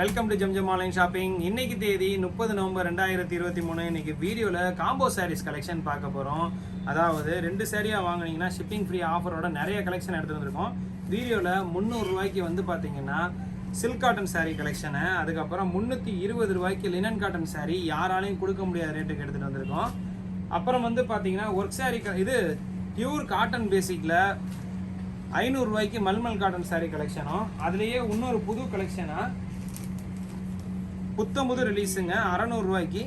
Welcome to Zamzam online shopping. இன்னைக்கு தேதி 30 November 2023. இன்னைக்கு வீடியோவில் காம்போ சாரீஸ் கலெக்ஷன் பார்க்க போகிறோம். அதாவது 2 சாரியாக வாங்கினீங்கன்னா ஷிப்பிங் ஃப்ரீ ஆஃபரோட நிறைய கலெக்ஷன் எடுத்துகிட்டு வந்திருக்கோம். வீடியோவில் 300 ரூபாய்க்கு வந்து பார்த்தீங்கன்னா சில்க் காட்டன் சாரீ கலெக்ஷனு, அதுக்கப்புறம் 320 ரூபாய்க்கு லினன் காட்டன் சாரீ யாராலையும் கொடுக்க முடியாத ரேட்டுக்கு எடுத்துகிட்டு வந்திருக்கோம். அப்புறம் வந்து பார்த்தீங்கன்னா ஒர்க் சாரீ இது பியூர் காட்டன் பேசிக்கில் 500 ரூபாய்க்கு மல்மல் காட்டன் சாரீ கலெக்ஷனும், அதுலேயே இன்னொரு புது கலெக்ஷனாக புத்தம்புது ரிலீஸுங்க 600 ரூபாய்க்கு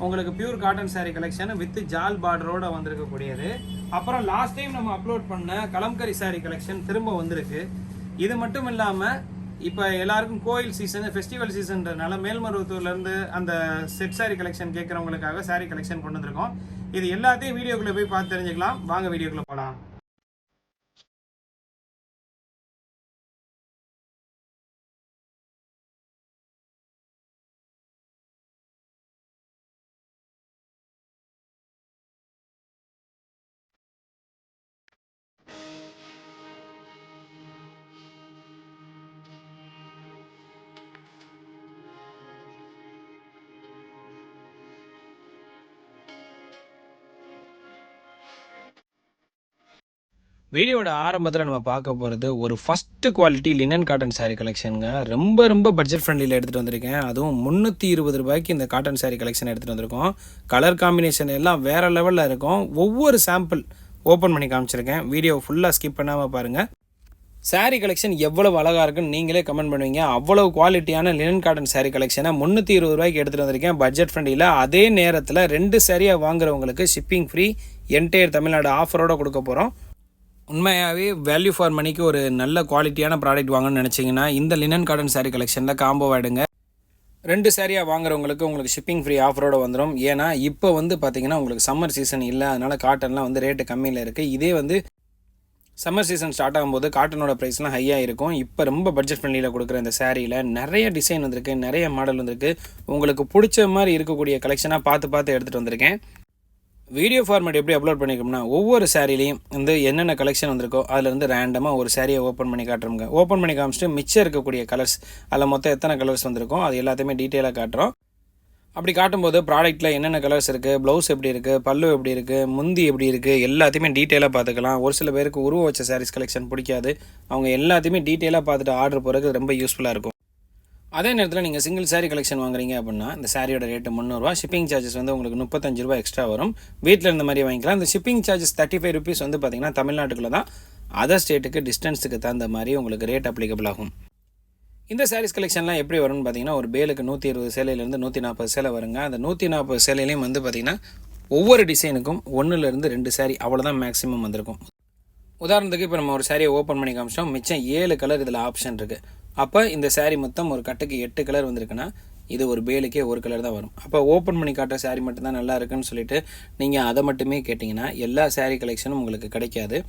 உங்களுக்கு pure cotton sari collection with ஜால் பார்டரோட வந்திருக்கக்கூடியது. அப்புறம் லாஸ்ட் டைம் நம்ம அப்லோட் பண்ண கலம்கரி சாரீ கலெக்ஷன் திரும்ப வந்திருக்கு. இது மட்டும் இல்லாமல் இப்போ எல்லாருக்கும் கோயில் சீசன், ஃபெஸ்டிவல் சீசன்றதுனால மேல்மருவத்தூர்லேருந்து அந்த செட் சாரீ கலெக்ஷன் கேட்குறவங்களுக்காக சாரீ கலெக்ஷன் கொண்டு வந்திருக்கோம். இது எல்லாத்தையும் வீடியோக்குள்ளே போய் பார்த்து தெரிஞ்சுக்கலாம். வாங்க வீடியோக்குள்ளே போகலாம். வீடியோட ஆரம்பத்தில் நம்ம பார்க்க போகிறது ஒரு first quality linen cotton sari கலெக்ஷனுங்க. ரொம்ப பட்ஜெட் ஃப்ரெண்ட்லியில் எடுத்துகிட்டு வந்திருக்கேன். அதுவும் 320 ரூபாய்க்கு இந்த காட்டன் சாரீ கலெக்ஷன் எடுத்துகிட்டு வந்திருக்கோம். கலர் காம்பினேஷன் எல்லாம் வேறு லெவலில் இருக்கும். ஒவ்வொரு சாம்பிள் ஓப்பன் பண்ணி காமிச்சிருக்கேன். வீடியோ ஃபுல்லாக ஸ்கிப் பண்ணாமல் பாருங்கள். சாரீ கலெக்ஷன் எவ்வளவு அழகாக இருக்குன்னு நீங்களே கமெண்ட் பண்ணுவீங்க. அவ்வளோ குவாலிட்டியான லினன் காட்டன் சாரீ கலெக்ஷனை 320 ரூபாய்க்கு எடுத்துகிட்டு வந்திருக்கேன் பட்ஜெட் ஃப்ரெண்ட்லியில். அதே நேரத்தில் 2 சாரியாக வாங்குறவங்களுக்கு ஷிப்பிங் ஃப்ரீ என்டையர் தமிழ்நாடு ஆஃபரோடு கொடுக்க போகிறோம். உண்மையாகவே வேல்யூ ஃபார் மணிக்கு ஒரு நல்ல குவாலிட்டியான ப்ராடக்ட் வாங்கணும்னு நினச்சிங்கன்னா இந்த லினன் காட்டன் சாரீ கலெக்ஷனில் காம்போ ஆகிடுங்க. 2 சாரியாக வாங்குறவங்களுக்கு உங்களுக்கு ஷிப்பிங் ஃப்ரீ ஆஃபரோடு வந்துடும். ஏன்னா இப்போ வந்து பார்த்திங்கன்னா உங்களுக்கு சம்மர் சீசன் இல்லை, அதனால் காட்டன்லாம் வந்து ரேட்டு கம்மியில் இருக்குது. இதே வந்து சம்மர் சீசன் ஸ்டார்ட் ஆகும்போது காட்டனோட ப்ரைஸ்லாம் ஹையாக இருக்கும். இப்போ ரொம்ப பட்ஜெட் ஃப்ரெண்ட்லியில் கொடுக்குற இந்த சாரியில் நிறைய டிசைன் வந்திருக்கு, நிறைய மாடல் வந்திருக்கு. உங்களுக்கு பிடிச்ச மாதிரி இருக்கக்கூடிய கலெக்ஷனாக பார்த்து எடுத்துகிட்டு வந்திருக்கேன். வீடியோ ஃபார்மேட் எப்படி அப்லோட் பண்ணியிருக்கோம்னா ஒவ்வொரு சாரிலையும் வந்து என்னென்ன கலெக்ஷன் வந்திருக்கோ அதிலேருந்து ரேண்டமாக ஒரு சாரியை ஓப்பன் பண்ணி காட்டுறோங்க. ஓப்பன் பண்ணி காமிச்சிட்டு மிச்சம் இருக்கக்கூடிய கலர்ஸ், அதில் மொத்தம் எத்தனை கலர்ஸ் வந்திருக்கோ அது எல்லாத்தையுமே டீட்டெயிலாக காட்டுறோம். அப்படி காட்டும்போது ப்ராடக்ட்டில் என்னென்ன கலர்ஸ் இருக்குது, ப்ளவுஸ் எப்படி இருக்குது, பல்லு எப்படி இருக்குது, முந்தி எப்படி இருக்குது, எல்லாத்தையுமே டீட்டெயிலாக பார்த்துக்கலாம். ஒரு சில பேருக்கு உருவ வச்ச சாரீஸ் கலெக்ஷன் பிடிக்காது. அவங்க எல்லாத்தையுமே டீட்டெயிலாக பார்த்துட்டு ஆர்டர் போகிறதுக்கு ரொம்ப யூஸ்ஃபுல்லாக இருக்கும். அதே நேரத்தில் நீங்கள் சிங்கிள் சாரீ கலெக்ஷன் வாங்குறீங்க அப்படின்னா இந்த சாரியோட ரேட்டு 300 ரூபா. ஷிப்பிங் சார்ஜஸ் வந்து உங்களுக்கு 35 ரூபா எக்ஸ்ட்ரா வரும். வீட்டில் இருந்த மாதிரி வாங்கிக்கலாம். இந்த ஷிப்பிங் சார்ஜஸ் 35 ருபீஸ் வந்து பார்த்திங்கன்னா தமிழ்நாட்டுக்குள்ளே தான். அதர் ஸ்டேட்டுக்கு டிஸ்டன்ஸுக்கு தகுந்த மாதிரி உங்களுக்கு ரேட் அப்ளிகபிள் ஆகும். இந்த சாரீஸ் கலெக்ஷன்லாம் எப்படி வரும்னு பார்த்தீங்கன்னா ஒரு பேலுக்கு 120 சேலையிலேருந்து 140 சேலை வருங்க. அந்த 140 சேலையிலையும் வந்து பார்த்திங்கன்னா ஒவ்வொரு டிசைனுக்கும் 1-2 சாரீ அவ்வளோதான் மேக்ஸிமம் வந்திருக்கும். உதாரணத்துக்கு இப்போ நம்ம ஒரு சாரியை ஓப்பன் பண்ணி காமிச்சோம். மிச்சம் 7 கலர் இதில் ஆப்ஷன் இருக்குது. அப்போ இந்த சாரீ மொத்தம் ஒரு கட்டுக்கு 8 கலர் வந்திருக்குன்னா இது ஒரு பேலுக்கே ஒரு கலர் தான் வரும். அப்போ ஓப்பன் பண்ணி காட்டுற சாரீ மட்டும்தான் நல்லா இருக்குன்னு சொல்லிட்டு நீங்கள் அதை மட்டுமே கேட்டிங்கன்னா எல்லா சாரீ கலெக்ஷனும் உங்களுக்கு கிடைக்காது.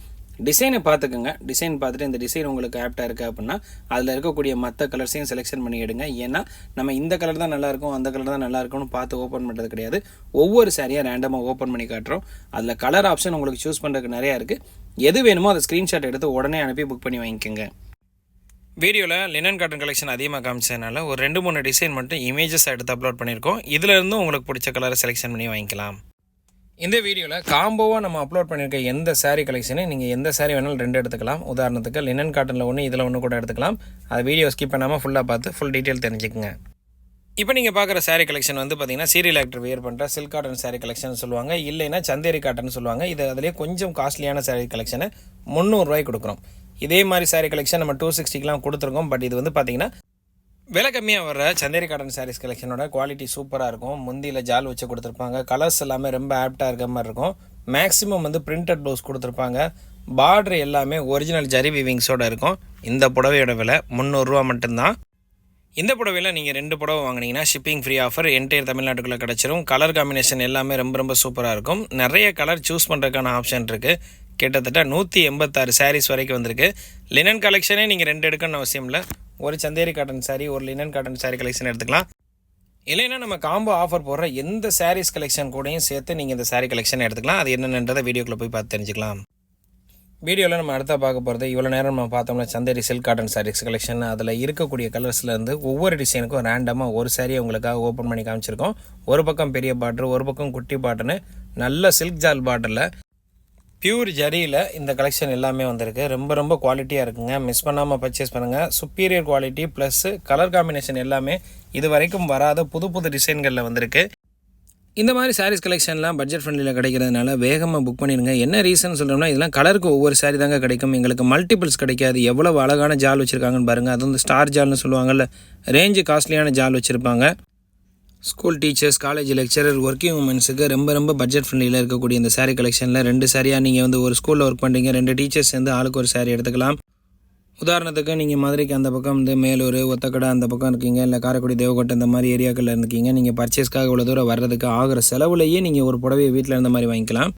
டிசைனை பார்த்துக்குங்க. டிசைன் பார்த்துட்டு இந்த டிசைன் உங்களுக்கு ஆப்டாக இருக்குது அப்படின்னா அதில் இருக்கக்கூடிய மற்ற கலர்ஸையும் செலெக்ஷன் பண்ணி எடுங்க. ஏன்னா நம்ம இந்த கலர் தான் நல்லாயிருக்கும், அந்த கலர் தான் நல்லா இருக்கும்னு பார்த்து ஓப்பன் பண்ணுறது கிடையாது. ஒவ்வொரு சாரியாக ரேண்டமாக ஓப்பன் பண்ணி காட்டுறோம். அதில் கலர் ஆப்ஷன் உங்களுக்கு சூஸ் பண்ணுறதுக்கு நிறையா இருக்குது. எது வேணுமோ அதை ஸ்க்ரீன்ஷாட் எடுத்து உடனே அனுப்பி புக் பண்ணி வாங்கிக்கோங்க. வீடியோவில் லினன் காட்டன் கலெக்ஷன் அதிகமாக காமிச்சதுனால ஒரு 2-3 டிசைன் மட்டும் இமேஜஸ் எடுத்து அப்லோட் பண்ணியிருக்கோம். இதில் இருந்தும் உங்களுக்கு பிடிச்ச கலரை செலெக்ஷன் பண்ணி வாங்கிக்கலாம். இந்த வீடியோவில் காம்போவாக நம்ம அப்லோட் பண்ணியிருக்க எந்த சாரீ கலெக்ஷனு நீங்கள் எந்த சாரீ வேணாலும் 2 எடுத்துக்கலாம். உதாரணத்துக்கு லினன் காட்டனில் 1, இதில் 1 கூட எடுத்துக்கலாம். அது வீடியோ ஸ்கிப் பண்ணாமல் ஃபுல்லாக பார்த்து ஃபுல் டீட்டெயில் தெரிஞ்சுக்குங்க. இப்போ நீங்கள் பார்க்குற சாரீ கலெக்ஷன் வந்து பார்த்திங்கன்னா சீரியல் ஆக்டர் வியர் பண்ணுற சில்க் காட்டன் சாரீ கலெக்ஷன் சொல்லுவாங்க, இல்லைன்னா சந்தேரி காட்டன் சொல்லுவாங்க. இது அதிலே கொஞ்சம் காஸ்ட்லியான சாரீ கலெக்ஷனை 300 ரூபாய்க்கு கொடுக்குறோம். இதே மாதிரி சாரீ கலெக்ஷன் நம்ம 260க்கெலாம் கொடுத்துருக்கோம். பட் இது வந்து பார்த்திங்கன்னா விலை கம்மியாக வர்ற சந்தேரி காட்டன் சாரீஸ் கலெக்ஷனோட குவாலிட்டி சூப்பராக இருக்கும். முந்தியில் ஜால் வச்சு கொடுத்துருப்பாங்க. கலர்ஸ் எல்லாமே ரொம்ப ஆப்டாக இருக்க மாதிரி இருக்கும். மேக்ஸிமம் வந்து பிரிண்டட் ப்ளவுஸ் கொடுத்துருப்பாங்க. பார்டர் எல்லாமே ஒரிஜினல் ஜரி வீவிங்ஸோடு இருக்கும். இந்த புடவையோட விலை 300 ரூபா மட்டும்தான். இந்த புடவையில் நீங்கள் 2 புடவை வாங்கினீங்கன்னா ஷிப்பிங் ஃப்ரீ ஆஃபர் என்டையர் தமிழ்நாட்டுக்குள்ளே கிடச்சிரும். கலர் காம்பினேஷன் எல்லாமே ரொம்ப சூப்பராக இருக்கும். நிறைய கலர் சூஸ் பண்ணுறதுக்கான ஆப்ஷன் இருக்குது. கிட்டத்தட்ட 186 சாரீஸ் வரைக்கும் வந்திருக்கு. லினன் கலெக்ஷனே நீங்கள் 2 எடுக்கணும்னு அவசியம் இல்லை. ஒரு சந்தேரி காட்டன் சாரீ, ஒரு லினன் காட்டன் சாரீ கலெக்ஷன் எடுத்துக்கலாம். இல்லைன்னா நம்ம காம்போ ஆஃபர் போடுற எந்த சாரீஸ் கலெக்ஷன் கூடயும் சேர்த்து நீங்கள் இந்த சாரீ கலெக்ஷன் எடுத்துக்கலாம். அது என்னென்னன்றதை வீடியோக்குள்ளே போய் பார்த்து தெரிஞ்சுக்கலாம். வீடியோவில் நம்ம அடுத்த பார்க்க போகிறது இவ்வளோ நேரம் நம்ம பார்த்தோம்னா Chanderi silk cotton sarees collection. அதில் இருக்கக்கூடிய கலர்ஸ்லேருந்து ஒவ்வொரு டிசைனுக்கும் ரேண்டமாக ஒரு சாரியை உங்களுக்காக ஓப்பன் பண்ணி காமிச்சிருக்கோம். ஒரு பக்கம் பெரிய பார்டர், ஒரு பக்கம் குட்டி பார்டர்னு நல்ல சில்க் ஜால் பார்டரில் பியூர் ஜரியில் இந்த கலெக்ஷன் எல்லாமே வந்திருக்கு. ரொம்ப ரொம்ப குவாலிட்டியாக இருக்குங்க. மிஸ் பண்ணாமல் பர்ச்சேஸ் பண்ணுங்கள். Superior quality plus colour combination எல்லாமே இது வரைக்கும் வராத புது புது டிசைன்களில் வந்திருக்கு. இந்த மாதிரி சாரீஸ் கலெக்ஷன்லாம் பட்ஜெட் ஃப்ரெண்ட்லியில் கிடைக்கிறதுனால வேகமாக புக் பண்ணிடுங்க. என்ன ரீசன் சொல்கிறோம்னா, இதெல்லாம் கலருக்கு ஒவ்வொரு சாரீ தாங்க கிடைக்கும், எங்களுக்கு மல்டிபிள்ஸ் கிடைக்காது. எவ்வளோ அழகான ஜால் வச்சுருக்காங்கன்னு பாருங்கள். அது வந்து ஸ்டார் ஜால்னு சொல்லுவாங்கள்ல, ரேஞ்சு காஸ்ட்லியான ஜால் வச்சுருப்பாங்க. School teachers, college lecturer, working உமன்ஸுக்கு ரொம்ப ரொம்ப பட்ஜெட் ஃப்ரெண்ட்லியில் இருக்கக்கூடிய இந்த சாரீ கலெக்ஷனில் 2 சாரியாக நீங்கள் வந்து ஒரு ஸ்கூலில் ஒர்க் பண்ணுறீங்க, 2 டீச்சர்ஸ் சேர்ந்து ஆளுக்கு ஒரு சாரீ எடுத்துக்கலாம். உதாரணத்துக்கு நீங்கள் மதுரைக்கு அந்த பக்கம் வந்து மேலூர், ஒத்தக்கடை அந்த பக்கம் இருக்கீங்க, இல்லை காரைக்குடி, தேவக்கோட்டை இந்த மாதிரி ஏரியாக்களில் இருக்கீங்க. நீங்கள் பர்ச்சேஸ்க்காக இவ்வளோ தூரம் வர்றதுக்கு ஆகிற செலவுலையே நீங்கள் ஒரு புடவையை வீட்டில் இருந்த மாதிரி வாங்கிக்கலாம்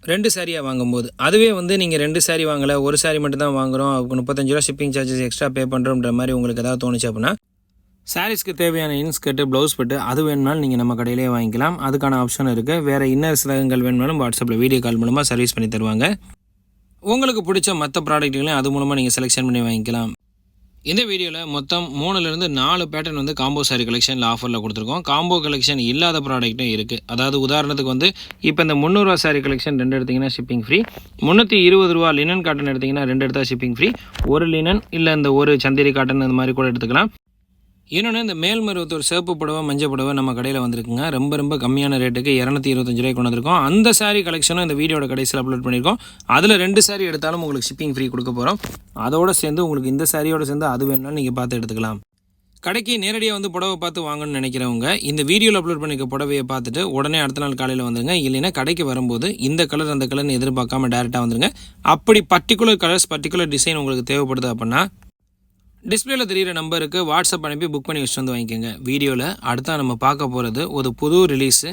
2 சாரியாக வாங்கும்போது. அதுவே வந்து நீங்கள் 2 சாரி வாங்கலை, ஒரு சாரி மட்டும் தான் வாங்குகிறோம், அதுக்கு 35 ரூபா ஷிப்பிங் சார்ஜஸ் எக்ஸ்ட்ரா பே பண்ணுறோன்ற மாதிரி உங்களுக்கு ஏதாவது தோணுச்சு அப்படின்னா, சாரீஸ்க்கு தேவையான இன்ஸ்கர்ட்டு, ப்ளவுஸ் பட்டு அது வேணுனாலும் நீங்கள் நம்ம கடையிலே வாங்கிக்கலாம். அதுக்கான ஆப்ஷன் இருக்குது. வேறு இன்னர்ஸ் ரகங்கள் வேணுனாலும் வாட்ஸ்அப்பில் வீடியோ கால் மூலமாக சர்வீஸ் பண்ணி தருவாங்க. உங்களுக்கு பிடிச்ச மற்ற ப்ராடக்ட்டுகளையும் அது மூலமாக நீங்கள் செலெக்ஷன் பண்ணி வாங்கிக்கலாம். இந்த வீடியோவில் மொத்தம் 3லேருந்து 4 பேட்டர்ன் வந்து காம்போ சாரி கலெக்ஷனில் ஆஃபரில் கொடுத்துருக்கோம். காம்போ கலெக்ஷன் இல்லாத ப்ராடக்ட்டும் இருக்குது. அதாவது உதாரணத்துக்கு வந்து இப்போ இந்த 300 ரூபா சாரி கலெக்ஷன் 2 எடுத்திங்கன்னா ஷிப்பிங் ஃப்ரீ, 320 ரூபா லினன் காட்டன் எடுத்திங்கன்னா 2 எடுத்தால் ஷிப்பிங் ஃப்ரீ, ஒரு லினன் இல்லை இந்த ஒரு சந்தேரி காட்டன் இந்த மாதிரி கூட எடுத்துக்கலாம். இன்னொன்று, இந்த மேல்மருவத்தூர் சிவப்பு புடவை, மஞ்சள் புடவை நம்ம கடையில் வந்திருக்குங்க. ரொம்ப ரொம்ப கம்மியான ரேட்டுக்கு 225 ரூபாய்க்கு கொண்டு வந்திருக்கோம். அந்த சாரீ கலெக்ஷனும் இந்த வீடியோட கடைசியில் அப்லோட் பண்ணியிருக்கோம். அதில் 2 சாரீ எடுத்தாலும் உங்களுக்கு ஷிப்பிங் ஃப்ரீ கொடுக்க போகிறோம். அதோடு சேர்ந்து உங்களுக்கு இந்த சாரியோடு சேர்ந்து அது வேணும்னாலும் நீங்கள் பார்த்து எடுத்துக்கலாம். கடைக்கு நேரடியாக வந்து புடவை பார்த்து வாங்கணும்னு நினைக்கிறவங்க இந்த வீடியோவில் அப்லோட் பண்ணிக்க புடவையை பார்த்துட்டு உடனே அடுத்த நாள் காலையில் வந்துருங்க. இல்லைன்னா கடைக்கு வரும்போது இந்த கலர் அந்த கலர்னு எதிர்பார்க்காம டேரெக்டாக வந்துருங்க. அப்படி பர்டிகுலர் கலர்ஸ், பர்டிகுலர் டிசைன் உங்களுக்கு தேவைப்படுது அப்படின்னா டிஸ்பிளேல தெரிகிற நம்பருக்கு வாட்ஸ்அப் அனுப்பி புக் பண்ணி வச்சுட்டு வந்து வாங்கிக்கோங்க. வீடியோவில் அடுத்தா நம்ம பார்க்க போகிறது ஒரு புது ரிலீஸு.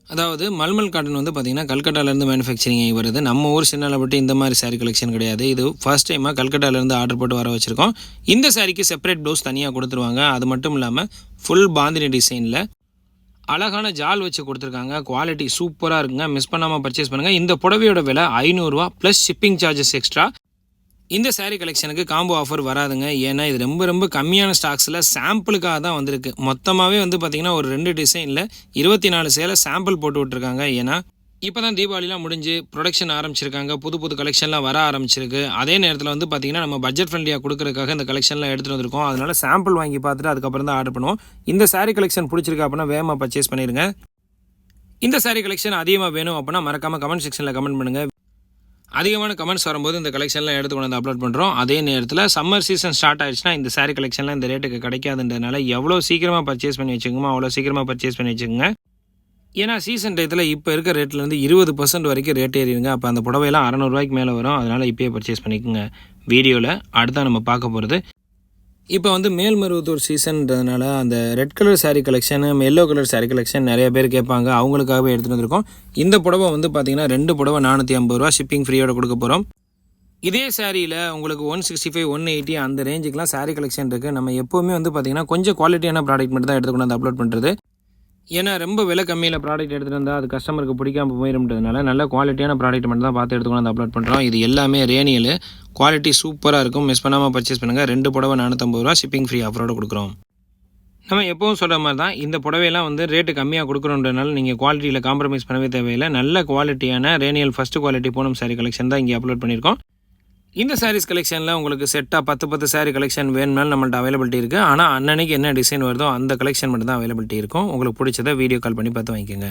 அதாவது மல்மல் காட்டன் வந்து பார்த்திங்கன்னா கல்கட்டாலேருந்து மேனுஃபேக்சரிங் ஆகி வருது. நம்ம ஊர் சின்னலப்பட்டு இந்த மாதிரி சாரீ கலெக்ஷன் கிடையாது. இது ஃபர்ஸ்ட் டைமாக கல்கட்டாலேருந்து ஆர்டர் போட்டு வர வச்சுருக்கோம். இந்த சாரிக்கு செப்பரேட் ப்ளவுஸ் தனியாக கொடுத்துருவாங்க. அது மட்டும் இல்லாமல் ஃபுல் பாந்தினி டிசைனில் அழகான ஜால் வச்சு கொடுத்துருக்காங்க. குவாலிட்டி சூப்பராக இருக்குங்க. மிஸ் பண்ணாமல் பர்ச்சேஸ் பண்ணுங்கள். இந்த புடவையோட விலை 500 ரூபா ப்ளஸ் ஷிப்பிங் சார்ஜஸ் எக்ஸ்ட்ரா. இந்த சாரீ கலெக்ஷனுக்கு காம்போ ஆஃபர் வராதுங்க. ஏன்னா இது ரொம்ப ரொம்ப கம்மியான ஸ்டாக்ஸில் சாம்பிளுக்காக தான் வந்திருக்கு. மொத்தமாகவே வந்து பார்த்திங்கன்னா ஒரு 2 டிசைனில் 24 சேலை சாம்பிள் போட்டு விட்ருக்காங்க. ஏன்னா இப்போ தான் தீபாவளிலாம் முடிஞ்சு ப்ரொடக்ஷன் ஆரம்பிச்சிருக்காங்க, புது புது கலெக்ஷன்லாம் வர ஆரம்பிச்சிருக்கு. அதே நேரத்தில் வந்து பார்த்திங்கன்னா நம்ம பட்ஜெட் ஃப்ரெண்ட்லியாக கொடுக்குறதுக்காக இந்த கலெக்ஷன்லாம் எடுத்துகிட்டு வந்திருக்கோம். அதனால் சாம்பிள் வாங்கி பார்த்துட்டு அதுக்கப்புறம் தான் ஆர்டர் பண்ணுவோம். இந்த சாரீ கலெக்ஷன் பிடிச்சிருக்கு அப்படின்னா வேகமாக பர்ச்சேஸ் பண்ணிடுங்க. இந்த சாரீ கலெக்ஷன் அதிகமாக வேணும் அப்படின்னா மறக்காமல் கமெண்ட் செக்ஷனில் கமெண்ட் பண்ணுங்கள். அதிகமான கமெண்ட்ஸ் வரும்போது இந்த கலெக்ஷன்லாம் எடுத்து கொண்டு வந்து அப்லோட் பண்ணுறோம். அதே நேரத்தில் சம்மர் சீசன் ஸ்டார்ட் ஆயிடுச்சுன்னா இந்த சாரீ கலெக்ஷன்லாம் இந்த ரேட்டுக்கு கிடைக்காதுன்றதுனால எவ்வளோ சீக்கிரமாக பர்ச்சேஸ் பண்ணி வச்சுக்கோங்க அவ்வளோ சீக்கிரமாக பர்ச்சேஸ் பண்ணி வச்சுக்கோங்க. ஏன்னா சீசன் டயத்தில் இப்போ இருக்க ரேட்லேருந்து 20% வரைக்கும் ரேட் ஏறிடுங்க. அப்போ அந்த புடவையெல்லாம் 600 ரூபாய்க்கு மேலே வரும். அதனால் இப்போயே பர்ச்சேஸ் பண்ணிக்கோங்க. வீடியோவில் அடுத்தா நம்ம பார்க்க போகிறது இப்போ வந்து மேல்மருவத்தூர் சீசன்றதுனால அந்த red colour sari collection, yellow colour sari collection நிறைய பேர் கேட்பாங்க. அவங்களுக்காகவே எடுத்துகிட்டு வந்திருக்கோம். இந்த புடவை வந்து பார்த்திங்கன்னா 2 புடவை 450 ரூபா ஷிப்பிங் ஃப்ரீயோட கொடுக்க போகிறோம். இதே சாரியில் உங்களுக்கு 165, 180 அந்த ரேஞ்சுக்கெலாம் சாரீ கலெக்ஷன் இருக்குது. நம்ம எப்போவுமே வந்து பார்த்திங்கன்னா கொஞ்சம் குவாலிட்டியான ப்ராடக்ட் மட்டும் தான் எடுத்துக்கொண்டு வந்து அப்லோட் பண்ணுறது. ஏன்னா ரொம்ப விலை கம்மியில் ப்ராடக்ட் எடுத்துகிட்டு வந்தால் அது கஸ்டமருக்கு பிடிக்காம போயிடும்ன்றதுனால நல்ல குவாலிட்டியான ப்ராடக்ட் மட்டும் தான் பார்த்து எடுத்துக்கொண்டு வந்து அப்லோட் பண்ணுறோம். இது எல்லாமே ரேனியல், குவாலிட்டி சூப்பராக இருக்கும். மிஸ் பண்ணாமல் பர்ச்சேஸ் பண்ணுங்கள். 2 புடவை 450 ரூபா ஷிப்பிங் ஃப்ரீ ஆஃபரோடு கொடுக்குறோம். நம்ம எப்பவும் சொல்கிற மாதிரி தான் இந்த புடவையெல்லாம் வந்து ரேட்டு கம்மியாக கொடுக்குறோன்றதுனால நீங்கள் குவாலிட்டியில் காம்ப்ரமைஸ் பண்ணவே தேவையில்லை. நல்ல குவாலிட்டியான ரேனியல் first quality Poonam sari collection தான் இங்கே அப்லோட் பண்ணியிருக்கோம். இந்த சாரீஸ் கலெக்ஷனில் உங்களுக்கு செட்டாக 10 சாரீ கலெக்ஷன் வேணும்னாலும் நம்மள்ட்ட அவைலபிலிட்டி இருக்குது. ஆனால் அன்னன்னைக்கு என்ன டிசைன் வருதோ அந்த கலெக்ஷன் மட்டும் தான் அவைலபிலிட்டி இருக்கும். உங்களுக்கு பிடிச்சதை வீடியோ கால் பண்ணி பார்த்து வாங்கிக்கோங்க.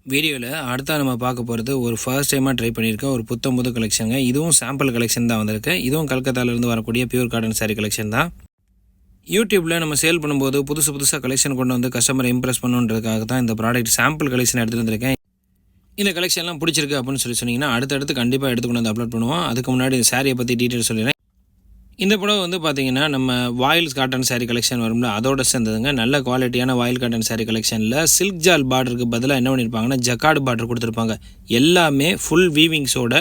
வீடியோவில் அடுத்தா நம்ம பார்க்க போகிறது ஒரு ஃபர்ஸ்ட் டைமாக ட்ரை பண்ணியிருக்க ஒரு புது கலெக்ஷனுங்க. இதுவும் சாம்பிள் கலெக்ஷன் தான் வந்திருக்கு. இதுவும் கல்கத்தாலேருந்து வரக்கூடிய பியூர் காட்டன் சாரீ கலெக்ஷன் தான். யூடியூப்பில் நம்ம சேல் பண்ணும்போது புதுசாக கலெக்ஷன் கொண்டு வந்து கஸ்டமரை இம்ப்ரெஸ் பண்ணுன்றதுக்காக தான் இந்த ப்ராடக்ட் சாம்பிள் கலெக்ஷன் எடுத்துகிட்டு வந்திருக்கேன். இந்த கலெக்ஷன்லாம் பிடிச்சிருக்கு அப்படின்னு சொன்னீங்கன்னா அடுத்தடுத்து கண்டிப்பாக எடுத்துக்கொண்டு வந்து அப்லோட் பண்ணுவோம். அதுக்கு முன்னாடி இந்த சாரியை பற்றி டீட்டெயில் சொல்லிடுறேன். இந்த புடவை வந்து பார்த்திங்கன்னா நம்ம வாயில் காட்டன் சாரீ கலெக்ஷன் வரும்ல அதோட சேர்ந்ததுங்க. நல்ல குவாலிட்டியான வாயில் காட்டன் சாரீ கலெக்ஷனில் சில்க் ஜால் பார்டருக்கு பதிலாக என்ன பண்ணியிருப்பாங்கன்னா ஜக்கார்டு பார்டர் கொடுத்துருப்பாங்க. எல்லாமே ஃபுல் வீவிங்ஸோட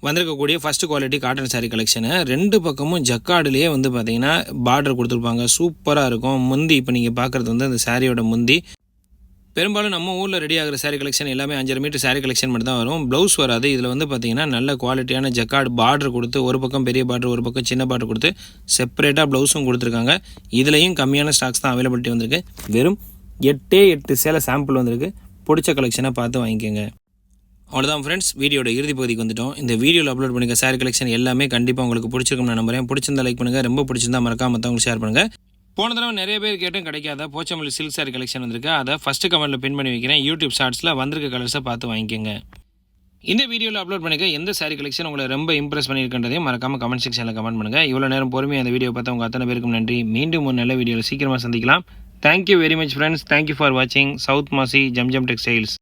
வந்திருக்கக்கூடிய first quality cotton sari collection. 2 பக்கமும் ஜக்கார்டுலேயே வந்து பார்த்திங்கன்னா பார்டர் கொடுத்துருப்பாங்க. சூப்பராக இருக்கும். முந்தி இப்போ நீங்கள் பார்க்குறது வந்து அந்த சாரியோட முந்தி பெரும்பாலும் நம்ம ஊரில் ரெடி ஆகிற சாரீ கலெக்ஷன் எல்லாமே 5.5 மீட்டர் சாரீ கலெக்ஷன் மட்டும் தான் வரும். ப்ளவுஸ் வராது. இதில் வந்து பார்த்திங்கன்னா நல்ல குவாலிட்டியான ஜக்கார்டு பார்டர் கொடுத்து, ஒரு பக்கம் பெரிய பார்டர், ஒரு பக்கம் சின்ன பார்டர் கொடுத்து செப்பரேட்டாக ப்ளவுஸும் கொடுத்துருக்காங்க. இதுலேயும் கம்மியான ஸ்டாக்ஸ் தான் அவைலபிலிட்டி வந்திருக்கு. வெறும் 8 சேலை சாம்பிள் வந்திருக்கு. பிடிச்ச கலெக்ஷனை பார்த்து வாங்கிக்கோங்க. அவ்வளோதான் ஃப்ரெண்ட்ஸ், வீடியோட இறுதி பகுதிக்கு வந்துட்டோம். இந்த வீடியோவில் அப்லோட் பண்ணிக்க சாரீ கலெக்ஷன் எல்லாமே கண்டிப்பாக உங்களுக்கு பிடிச்சிருக்கும் நான் நம்புறேன். பிடிச்சிருந்தா லைக் பண்ணுங்கள், ரொம்ப பிடிச்சிருந்தா மறக்காம மற்றவங்களுக்கு ஷேர் பண்ணுங்கள். போன தடவை நிறைய பேர் கேட்டும் கிடைக்காத போச்சம்பள்ளி சில்க் சாரீ கலெக்ஷன் வந்திருக்கு. அதை ஃபஸ்ட்டு கமெண்ட்டில் பின் பண்ணி வைக்கிறேன். யூடியூப் ஷார்ட்ஸில் வந்திருக்க கலர்ஸை பார்த்து வாங்கிக்கோங்க. இந்த வீடியோவில் அப்லோட் பண்ணிக்க எந்த சாரீ கலெக்ஷன் உங்களை ரொம்ப இம்ப்ரெஸ் பண்ணியிருக்கின்றதையும் மறக்காம கமெண்ட் செக்ஷனில் கமெண்ட் பண்ணுங்கள். இவ்வளோ நேரம் பொறுமையாக அந்த வீடியோ பார்த்தா உங்கள் அத்தனை பேருக்கும் நன்றி. மீண்டும் ஒரு நல்ல வீடியோவில் சீக்கிரமாக சந்திக்கலாம். Thank you very much friends. Thank you for வாட்சிங் சவுத் மாசி ஜம்ஜம் டெக்ஸ்டைல்ஸ்.